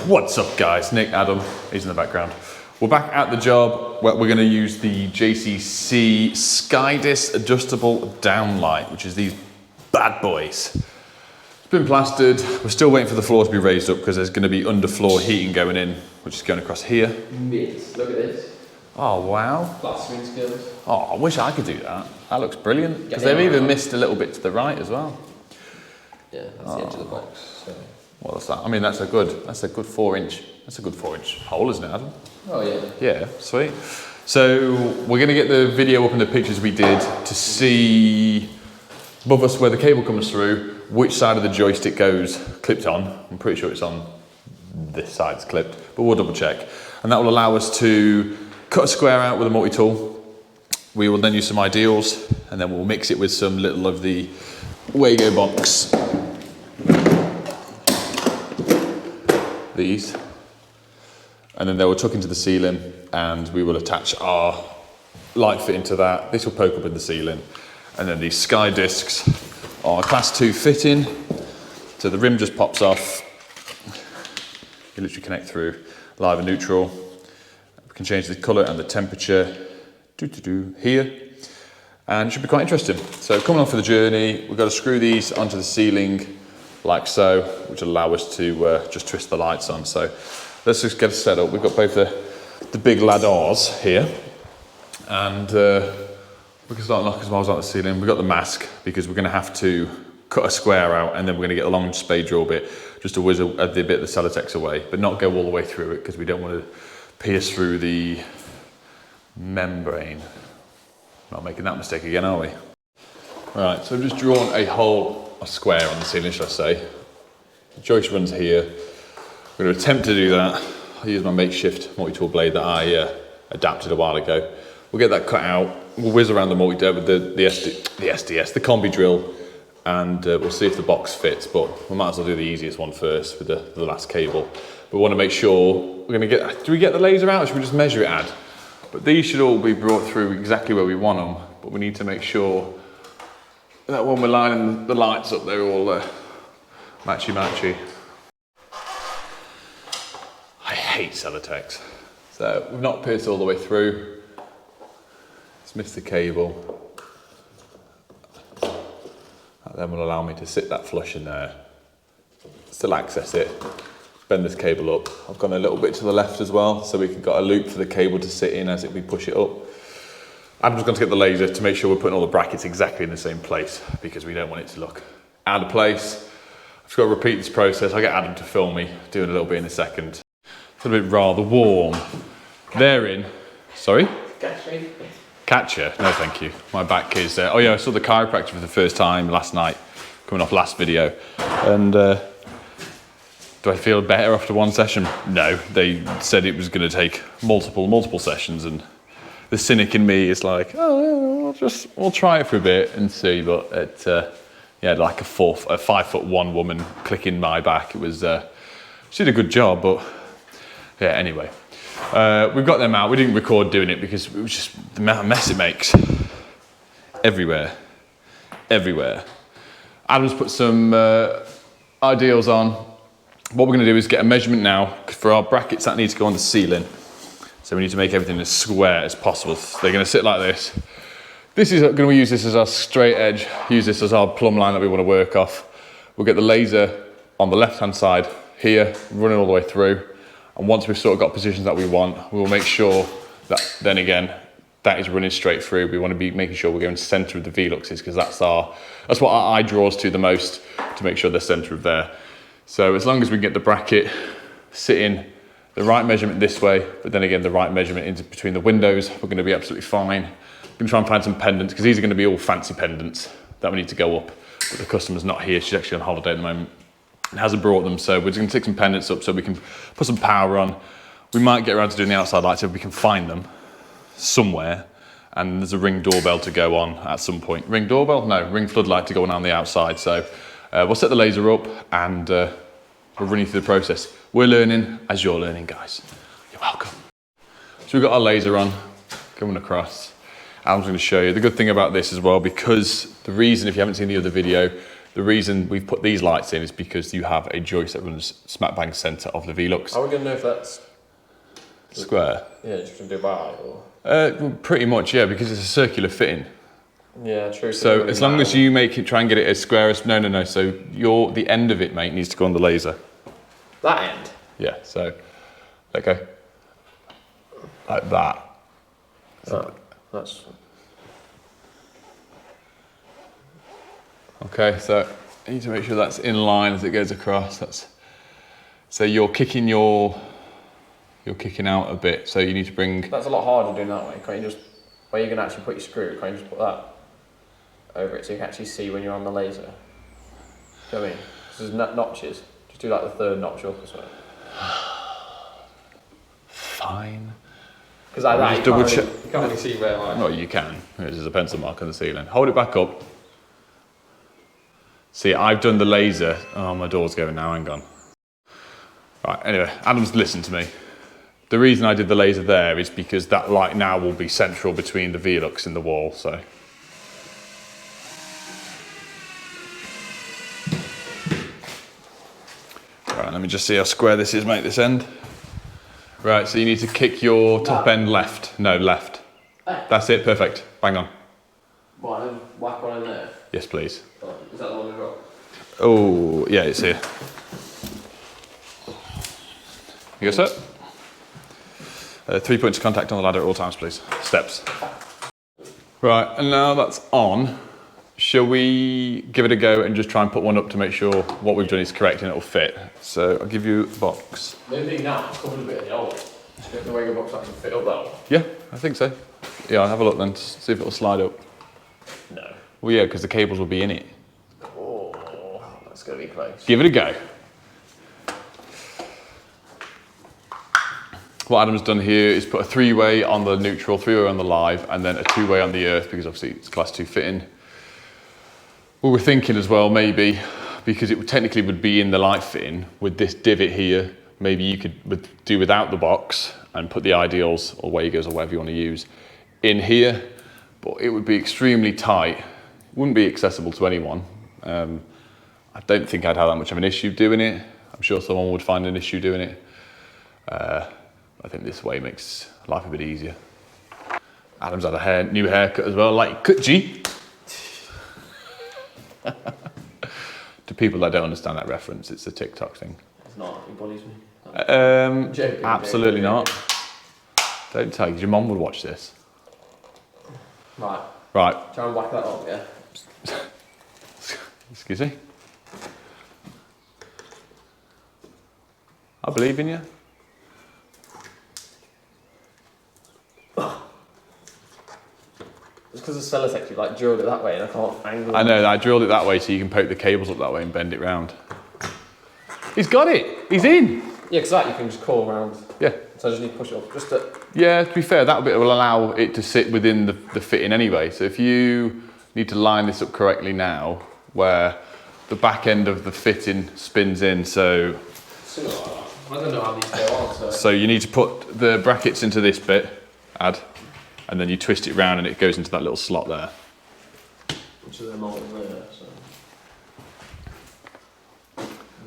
What's up guys, Nick, Adam, he's in the background. We're back at the job where we're going to use the JCC Skydis adjustable downlight, which is these bad boys. It's been plastered, we're still waiting for the floor to be raised up because there's going to be underfloor heating going in, which is going across here. Mint, look at this. Oh wow. Plastering skills. Oh, I wish I could do that. That looks brilliant. Because they've even missed a little bit to the right as well. Yeah, that's the edge of the box. So. What's that? I mean, that's a good 4-inch. That's a good 4-inch hole, isn't it, Adam? Oh yeah. Yeah, sweet. So we're going to get the video up and the pictures we did to see above us where the cable comes through, which side of the joystick goes clipped on. I'm pretty sure it's on this side it's clipped, but we'll double check. And that will allow us to cut a square out with a multi-tool. We will then use some ideals and then we'll mix it with some little of the Wago box. These. And then they will tuck into the ceiling and we will attach our light fitting to that. This will poke up in the ceiling. And then these sky discs are class 2 fitting. So the rim just pops off. You literally connect through live and neutral. We can change the colour and the temperature here. And it should be quite interesting. So coming on for the journey, we've got to screw these onto the ceiling like so, which will allow us to just twist the lights on. So let's just get it set up. We've got both the big ladders here, and we can start knocking some holes out the ceiling. We've got the mask because we're going to have to cut a square out, and then we're going to get a long spade drill bit just to whiz the bit of the Celotex away, but not go all the way through it because we don't want to pierce through the membrane. Not making that mistake again, are we? Right, so I've just drawn a square on the ceiling, should I say. The joist runs here. I'm going to attempt to do that. I'll use my makeshift multi-tool blade that I adapted a while ago. We'll get that cut out. We'll whiz around the the SDS, the combi drill, and we'll see if the box fits. But we might as well do the easiest one first with the last cable. But we want to make sure we're going to get. Do we get the laser out, or should we just measure it, Ad? But these should all be brought through exactly where we want them. But we need to make sure that when we're lining the lights up, they're all matchy-matchy. I hate Celotex. So we've not pierced all the way through. It's missed the cable. That then will allow me to sit that flush in there, still access it, bend this cable up. I've gone a little bit to the left as well, so we've got a loop for the cable to sit in as we push it up. Adam's going to get the laser to make sure we're putting all the brackets exactly in the same place because we don't want it to look out of place. I've just got to repeat this process. I'll get Adam to film me doing a little bit in a second. It's a bit rather warm. They're in. Sorry? Catcher? No, thank you. My back is... oh yeah, I saw the chiropractor for the first time last night, coming off last video. And do I feel better after one session? No. They said it was going to take multiple sessions, and the cynic in me is like, oh, we'll try it for a bit and see. But it, yeah, like a 5'1" woman clicking my back. It was, she did a good job, but yeah. Anyway, we've got them out. We didn't record doing it because it was just the mess it makes everywhere. Adam's put some ideals on. What we're going to do is get a measurement now for our brackets that need to go on the ceiling. So we need to make everything as square as possible. So they're going to sit like this. This is going to use this as our straight edge, use this as our plumb line that we want to work off. We'll get the laser on the left-hand side here, running all the way through. And once we've sort of got positions that we want, we will make sure that then again, that is running straight through. We want to be making sure we're going center of the V-luxes because that's what our eye draws to the most, to make sure they're center of there. So as long as we can get the bracket sitting the right measurement this way, but then again, the right measurement into between the windows, we're going to be absolutely fine. We're going to try and find some pendants because these are going to be all fancy pendants that we need to go up. But the customer's not here. She's actually on holiday at the moment and hasn't brought them. So we're just going to take some pendants up so we can put some power on. We might get around to doing the outside lights if we can find them somewhere. And there's a Ring doorbell to go on at some point. Ring doorbell? No, Ring floodlight to go on the outside. So we'll set the laser up and we're running through the process. We're learning as you're learning, guys. You're welcome. So we've got our laser on, going across. Adam's going to show you. The good thing about this as well, because the reason, if you haven't seen the other video, The reason we've put these lights in is because you have a joist that runs smack bang centre of the V-Lux. How are we going to know if that's Square. Yeah, just from Dubai or? Pretty much, yeah, because it's a circular fitting. Yeah, true. So as long as you make it, try and get it as square as, no. So the end of it, mate, needs to go on the laser. That end? Yeah, so, okay. Like that. Oh, that's... Okay, so you need to make sure that's in line as it goes across. So you're kicking out a bit, so you need to bring... That's a lot harder doing that way. Can't you just, where you're going to actually put your screw, can't you just put that over it so you can actually see when you're on the laser? Do you know what I mean? Because there's notches. Just do like the third notch up or something. Fine. Because like that, you can't really see where like... No, you can. There's a pencil mark on the ceiling. Hold it back up. See, I've done the laser. Oh, my door's going now, hang on. Right, anyway, Adam's listened to me. The reason I did the laser there is because that light now will be central between the V-Lux and the wall, so. Right, let me just see how square this is, mate, this end. Right, so you need to kick your top end left. No, left. That's it, perfect. Bang on. What, and then whack one in there? Yes, please. Is that the one we've got? Oh, yeah, it's here. You go, sir? 3 points of contact on the ladder at all times, please. Steps. Right, and now that's on, shall we give it a go and just try and put one up to make sure what we've done is correct and it'll fit? So I'll give you a box. The only thing now, it's covered a bit in the old. If the Wego box actually fit up that one. Yeah, I think so. Yeah, I'll have a look then, see if it'll slide up. No. Well, yeah, because the cables will be in it. Oh, that's going to be close. Give it a go. What Adam's done here is put a 3-way on the neutral, 3-way on the live, and then a 2-way on the earth, because obviously it's class 2 fitting. We were thinking as well, maybe, because it technically would be in the light fitting, with this divot here, maybe you could do without the box and put the ideals, or Wagos, or whatever you want to use, in here, but it would be extremely tight. Wouldn't be accessible to anyone. I don't think I'd have that much of an issue doing it. I'm sure someone would find an issue doing it. I think this way makes life a bit easier. Adam's had a new haircut as well, like cut G. To people that don't understand that reference, it's a TikTok thing. It's not, it bullies me. Joking, Absolutely not. Don't tell you, your mum would watch this. Right. Right. Try and whack that up, yeah? Excuse me? I believe in you. It's because the Celotex, you like drilled it that way and I can't angle it. I know, I drilled it that way so you can poke the cables up that way and bend it round. He's got it! He's in! Yeah, because that you can just call around. Yeah. So I just need to push it up. Just to... Yeah, to be fair, that bit will allow it to sit within the fitting anyway. So if you need to line this up correctly now, where the back end of the fitting spins in, so... Similar like that. I don't know how these go on, so... So you need to put the brackets into this bit, and then you twist it round and it goes into that little slot there. Which is the mold there, so...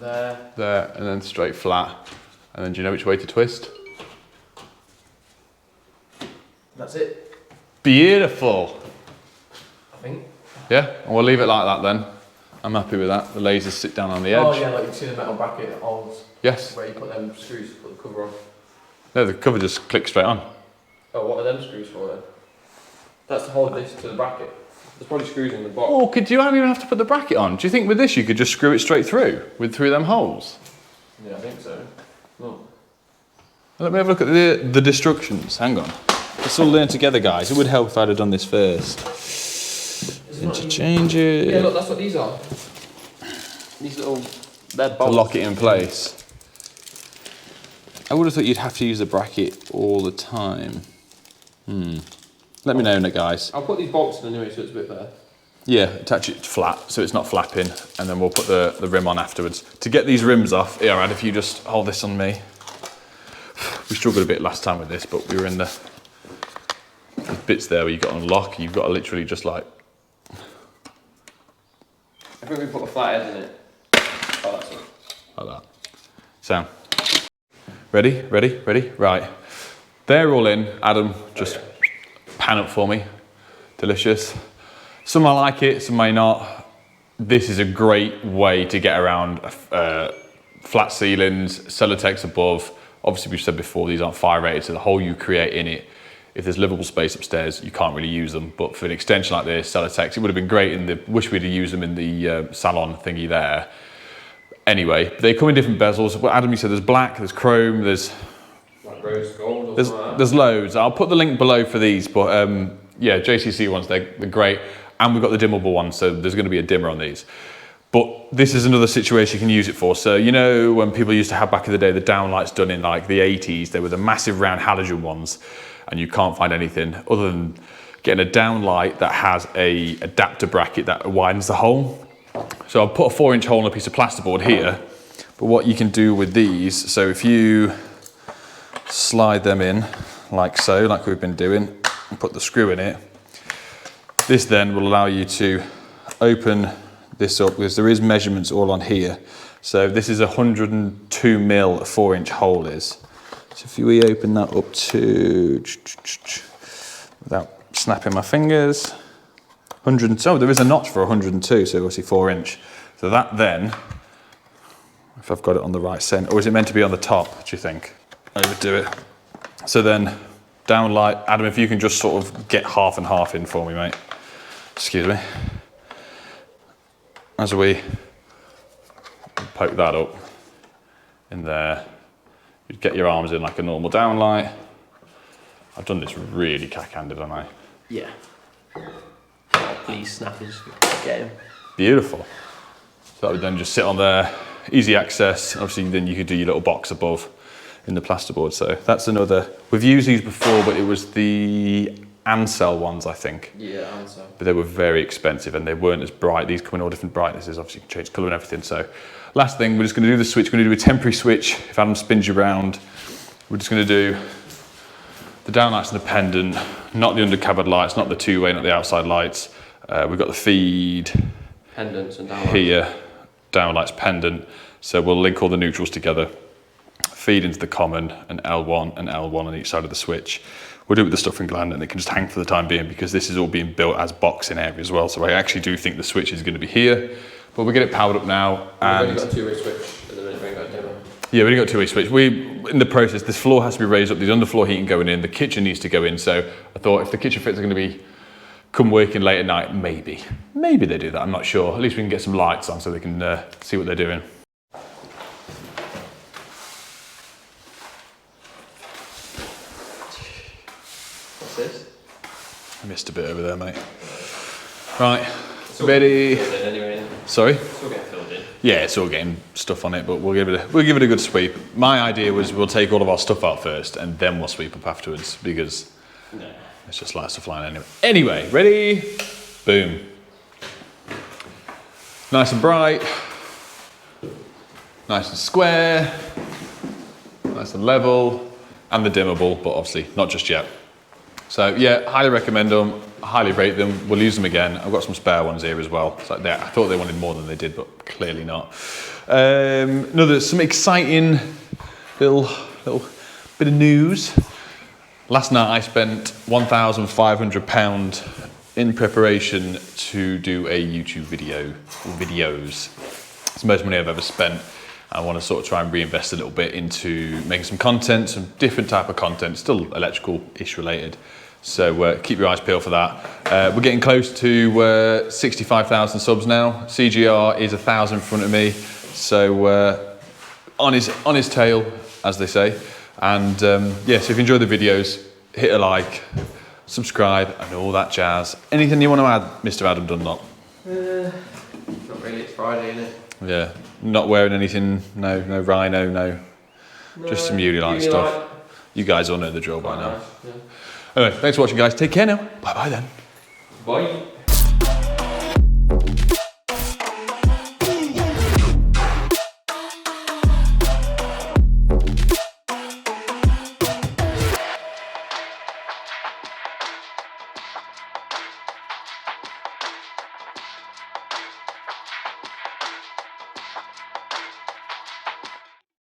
There. There, and then straight flat. And then do you know which way to twist? That's it. Beautiful! I think. Yeah, and we'll leave it like that then. I'm happy with that. The lasers sit down on the edge. Oh yeah, like you see the metal bracket that holds. Yes. Where you put them screws, put the cover on. No, the cover just clicks straight on. Oh, what are them screws for then? That's to hold this to the bracket. There's probably screws in the box. Oh, you don't even have to put the bracket on. Do you think with this you could just screw it straight through, through them holes? Yeah, I think so. No. Let me have a look at the destructions. Hang on. Let's all learn together, guys. It would help if I'd have done this first. Interchange it. Yeah, look, that's what these are. These little... They're bolts. To lock it in place. I would have thought you'd have to use the bracket all the time. Let me know, guys. I'll put these bolts in anyway so it's a bit better. Yeah, attach it flat so it's not flapping, and then we'll put the rim on afterwards. To get these rims off, here, Ad, if you just hold this on me. We struggled a bit last time with this, but we were in the bits there where you got to unlock. You've got to literally just like... think we put a flat head in it. Oh, that's it. Like that. So, ready? Right. They're all in. Adam, just pan up for me. Delicious. Some might like it, some may not. This is a great way to get around flat ceilings, Celotex above. Obviously, we've said before, these aren't fire rated, so the hole you create in it, if there's livable space upstairs, you can't really use them. But for an extension like this, Celotex, it would have been great wish we'd have used them in the salon thingy there. Anyway, they come in different bezels. Well, Adam, you said there's black, there's chrome, there's... Like rose gold or there's loads. I'll put the link below for these, but yeah, JCC ones, they're great. And we've got the dimmable ones, so there's going to be a dimmer on these. But this is another situation you can use it for. So, you know, when people used to have back in the day, the downlights done in like the 80s, they were the massive round halogen ones, and you can't find anything other than getting a downlight that has a adapter bracket that widens the hole. So I'll put a 4-inch hole in a piece of plasterboard here. But what you can do with these, so if you slide them in like so, like we've been doing, and put the screw in it, this then will allow you to open this up because there is measurements all on here. So this is 102 mil a 4-inch hole is. So if we open that up to, without snapping my fingers, 102, oh, there is a notch for 102, so obviously 4-inch. So that then, if I've got it on the right center, or is it meant to be on the top, do you think? Overdo it. So then, downlight, Adam, if you can just sort of get half and half in for me, mate. Excuse me. As we poke that up in there, you get your arms in like a normal downlight. I've done this really cack-handed, haven't I? Yeah. Please, snappers, get him. Beautiful. So that would then just sit on there, easy access. Obviously, then you could do your little box above in the plasterboard. So that's another. We've used these before, but it was the Ansel ones, I think. Yeah, Ansel. But they were very expensive and they weren't as bright. These come in all different brightnesses. Obviously, you can change colour and everything. So last thing, we're just going to do the switch. We're going to do a temporary switch. If Adam spins you around, we're just going to do the downlights and the pendant, not the undercovered lights, not the two-way, not the outside lights. We've got the feed pendants and downlights here, downlights, pendant. So we'll link all the neutrals together, feed into the common, and L1 and L1 on each side of the switch. We'll do it with the stuffing gland and it can just hang for the time being because this is all being built as boxing area as well. So I actually do think the switch is going to be here, but we'll get it powered up now. And we've only got a two-way switch at the minute, we ain't got a dimmer. Yeah, we've only got a two-way switch. In the process, this floor has to be raised up, there's underfloor heating going in, the kitchen needs to go in. So I thought if the kitchen fits are going to be come working late at night, maybe they do that, I'm not sure. At least we can get some lights on so they can see what they're doing. What's this? I missed a bit over there, mate. Right, ready? Anyway, Sorry? it's all getting filled in. Yeah, it's all getting stuff on it, but we'll give it a good sweep. My idea was we'll take all of our stuff out first and then we'll sweep up afterwards because it's just like stuff lying anyway. Anyway, ready? Boom. Nice and bright. Nice and square. Nice and level. And the dimmable, but obviously not just yet. So yeah, highly recommend them. Highly rate them. We'll use them again. I've got some spare ones here as well. So I thought they wanted more than they did, but clearly not. There's some exciting little bit of news. Last night I spent £1,500 in preparation to do a YouTube videos. It's the most money I've ever spent. I want to sort of try and reinvest a little bit into making some content, some different type of content, still electrical-ish related. So keep your eyes peeled for that. We're getting close to 65,000 subs now. CGR is 1,000 in front of me. So on his tail, as they say. And yeah, so if you enjoy the videos, hit a like, subscribe, and all that jazz. Anything you want to add, Mr. Adam Dunlop? Not really, it's Friday, isn't it? Yeah, not wearing anything, no rhino, no. Just some UV light stuff. Light. You guys all know the drill by now. Nice, yeah. Anyway, thanks for watching, guys. Take care now. Bye-bye then. Bye.